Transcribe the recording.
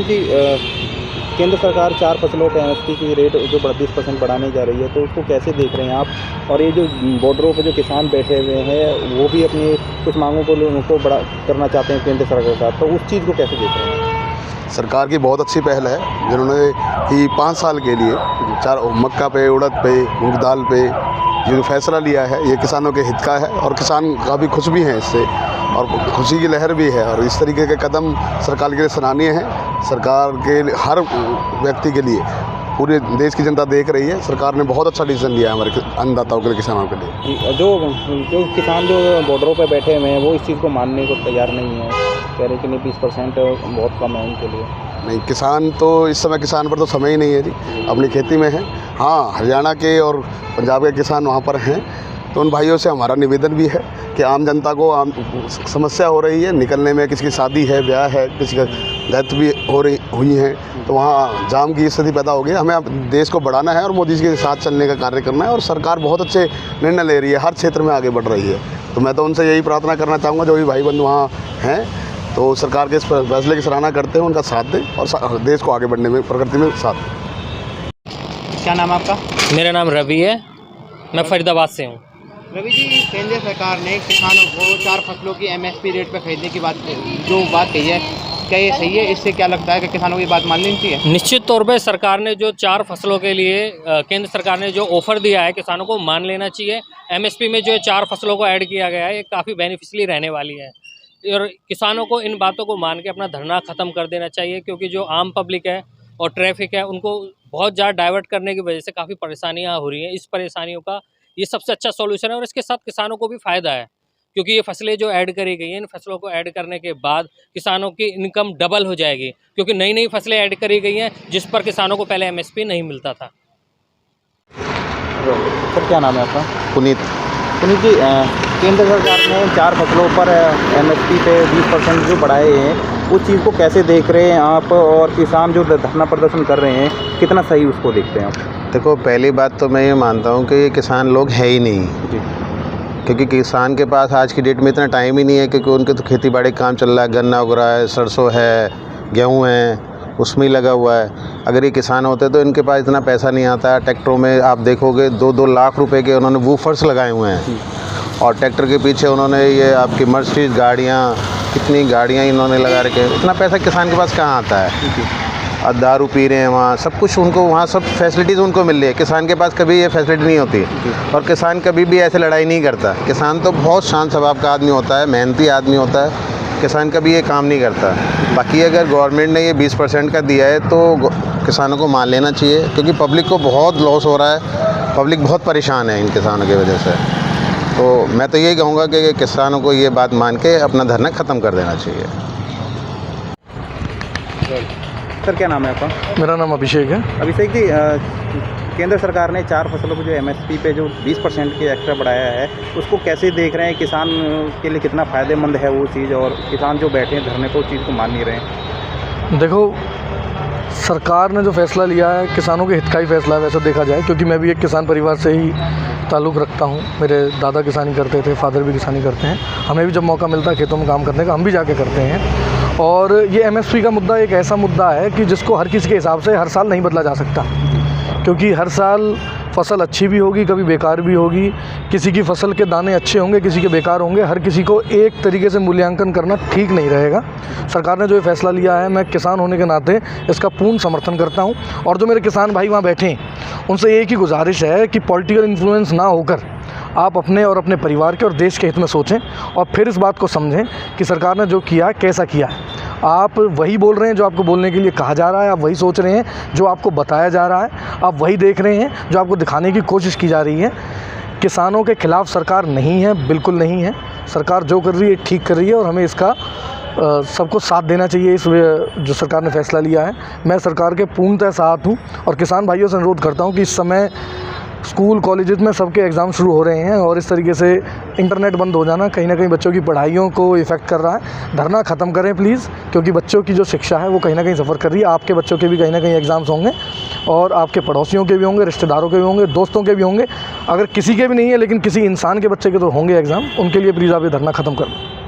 जी केंद्र सरकार 4 फसलों पे एमएसपी की रेट जो 30% बढ़ाने जा रही है, तो उसको कैसे देख रहे हैं आप? और ये जो बॉर्डरों पे जो किसान बैठे हुए हैं, वो भी अपनी कुछ मांगों को उनको बड़ा करना चाहते हैं केंद्र सरकार के साथ, तो उस चीज़ को कैसे देख रहे हैं? सरकार की बहुत अच्छी पहल है जिन्होंने कि 5 साल के लिए 4 मक्का पे, उड़द पे, मूंग दाल पे ये जो फैसला लिया है, ये किसानों के हित का है और किसान काफ़ी खुश भी हैं इससे और खुशी की लहर भी है। और इस तरीके के कदम सरकार के लिए सराहनीय हैं। सरकार के हर व्यक्ति के लिए पूरे देश की जनता देख रही है, सरकार ने बहुत अच्छा डिसीजन लिया है हमारे अन्नदाताओं के लिए, किसानों के लिए। जो किसान जो बॉर्डरों पे बैठे हुए हैं, वो इस चीज़ को मानने को तैयार नहीं है, कह रहे कि नहीं 20% बहुत कम है उनके लिए। नहीं, किसान तो इस समय किसान पर तो समय ही नहीं है जी, अपनी खेती में है। हाँ, हरियाणा के और पंजाब के किसान वहाँ पर हैं, तो उन भाइयों से हमारा निवेदन भी है कि आम जनता को समस्या हो रही है निकलने में, किसी की शादी है, ब्याह है, किसी का डेथ भी हुई है, तो वहाँ जाम की स्थिति पैदा हो गई। हमें देश को बढ़ाना है और मोदी जी के साथ चलने का कार्य करना है और सरकार बहुत अच्छे निर्णय ले रही है, हर क्षेत्र में आगे बढ़ रही है। तो मैं तो उनसे यही प्रार्थना करना चाहूँगा, जो भी भाई बंधु वहाँ हैं तो सरकार के इस फैसले की सराहना करते हैं, उनका साथ दें और देश को आगे बढ़ने में, प्रगति में साथ दें। क्या नाम आपका? मेरा नाम रवि है, मैं फरीदाबाद से हूँ। रवि जी, केंद्र सरकार ने किसानों को 4 फसलों की एमएसपी रेट पर खरीदने की बात कही है, क्या ये सही है? इससे क्या लगता है कि किसानों की बात मान लेनी चाहिए? निश्चित तौर पे सरकार ने जो 4 फसलों के लिए केंद्र सरकार ने जो ऑफर दिया है, किसानों को मान लेना चाहिए। एमएसपी में जो 4 फसलों को ऐड किया गया है, ये काफ़ी बेनिफिशियली रहने वाली है और किसानों को इन बातों को मान के अपना धरना ख़त्म कर देना चाहिए, क्योंकि जो आम पब्लिक है और ट्रैफिक है, उनको बहुत ज़्यादा डाइवर्ट करने की वजह से काफ़ी परेशानियाँ हो रही हैं। इस परेशानियों का ये सबसे अच्छा सॉल्यूशन है और इसके साथ किसानों को भी फ़ायदा है, क्योंकि ये फसलें जो ऐड करी गई हैं, इन फसलों को ऐड करने के बाद किसानों की इनकम डबल हो जाएगी, क्योंकि नई नई फसलें ऐड करी गई हैं जिस पर किसानों को पहले एमएसपी नहीं मिलता था। सर क्या नाम है आपका? पुनीत जी, केंद्र सरकार ने 4 फसलों पर एमएसपी पे 20% जो बढ़ाए हैं, उस चीज़ को कैसे देख रहे हैं आप? और किसान जो धरना प्रदर्शन कर रहे हैं, कितना सही उसको देखते हैं आप? देखो, पहली बात तो मैं ये मानता हूँ कि किसान लोग है ही नहीं जी। क्योंकि किसान के पास आज की डेट में इतना टाइम ही नहीं है, क्योंकि उनके तो खेती बाड़ी काम चल रहा है, गन्ना उग रहा है, सरसों है, गेहूँ है, उसमें ही लगा हुआ है। अगर ये किसान होते तो इनके पास इतना पैसा नहीं आता। ट्रैक्टरों में आप देखोगे 2-2 लाख रुपए के उन्होंने वूफर्स लगाए हुए हैं और ट्रैक्टर के पीछे उन्होंने ये आपकी मर्सिडीज गाड़ियाँ, कितनी गाड़ियाँ इन्होंने लगा रखे हैं। इतना पैसा किसान के पास कहाँ आता है? और दारू पी रहे हैं वहाँ, सब कुछ उनको, वहाँ सब फैसिलिटीज़ उनको मिल रही है। किसान के पास कभी ये फैसिलिटी नहीं होती और किसान कभी भी ऐसे लड़ाई नहीं करता। किसान तो बहुत शांत स्वभाव का आदमी होता है, मेहनती आदमी होता है, किसान कभी ये काम नहीं करता। बाकी अगर गवर्नमेंट ने ये 20% का दिया है तो किसानों को मान लेना चाहिए, क्योंकि पब्लिक को बहुत लॉस हो रहा है, पब्लिक बहुत परेशान है इन किसानों की वजह से। तो मैं तो यही कहूँगा कि किसानों को ये बात मान के अपना धरना ख़त्म कर देना चाहिए। सर क्या नाम है आपका? मेरा नाम अभिषेक है। अभिषेक जी, केंद्र सरकार ने 4 फसलों को जो एमएसपी पे जो 20% की एक्स्ट्रा बढ़ाया है, उसको कैसे देख रहे हैं? किसान के लिए कितना फ़ायदेमंद है वो चीज़, और किसान जो बैठे हैं धरने पर उस चीज़ को मान नहीं रहे हैं? देखो, सरकार ने जो फ़ैसला लिया है किसानों के हित का ही फ़ैसला है वैसे देखा जाए, क्योंकि मैं भी एक किसान परिवार से ही ताल्लुक़ रखता हूँ। मेरे दादा किसानी करते थे, फादर भी किसानी करते हैं। हमें भी जब मौका मिलता है खेतों में काम करने का, हम भी जाके करते हैं। और ये एमएसपी का मुद्दा एक ऐसा मुद्दा है कि जिसको हर किसी के हिसाब से हर साल नहीं बदला जा सकता, क्योंकि हर साल फसल अच्छी भी होगी, कभी बेकार भी होगी। किसी की फसल के दाने अच्छे होंगे, किसी के बेकार होंगे। हर किसी को एक तरीके से मूल्यांकन करना ठीक नहीं रहेगा। सरकार ने जो ये फ़ैसला लिया है, मैं किसान होने के नाते इसका पूर्ण समर्थन करता हूँ। और जो मेरे किसान भाई वहाँ बैठे हैं, उनसे एक ही गुजारिश है कि पॉलिटिकल इन्फ्लुएंस ना होकर आप अपने और अपने परिवार के और देश के हित में सोचें और फिर इस बात को समझें कि सरकार ने जो किया कैसा किया है। आप वही बोल रहे हैं जो आपको बोलने के लिए कहा जा रहा है, आप वही सोच रहे हैं जो आपको बताया जा रहा है, आप वही देख रहे हैं जो आपको दिखाने की कोशिश की जा रही है। किसानों के खिलाफ सरकार नहीं है, बिल्कुल नहीं है। सरकार जो कर रही है ठीक कर रही है और हमें इसका सबको साथ देना चाहिए। इस जो सरकार ने फ़ैसला लिया है, मैं सरकार के पूर्णतः साथ हूँ और किसान भाइयों से अनुरोध करता हूँ कि इस समय स्कूल कॉलेजेस में सबके एग्ज़ाम शुरू हो रहे हैं और इस तरीके से इंटरनेट बंद हो जाना कहीं ना कहीं बच्चों की पढ़ाइयों को इफ़ेक्ट कर रहा है। धरना ख़त्म करें प्लीज़, क्योंकि बच्चों की जो शिक्षा है वो कहीं ना कहीं सफ़र कर रही है। आपके बच्चों के भी कहीं ना कहीं एग्ज़ाम्स होंगे और आपके पड़ोसियों के भी होंगे, रिश्तेदारों के भी होंगे, दोस्तों के भी होंगे। अगर किसी के भी नहीं है लेकिन किसी इंसान के बच्चे के तो होंगे एग्ज़ाम, उनके लिए प्लीज़ आप ये धरना ख़त्म कर दें।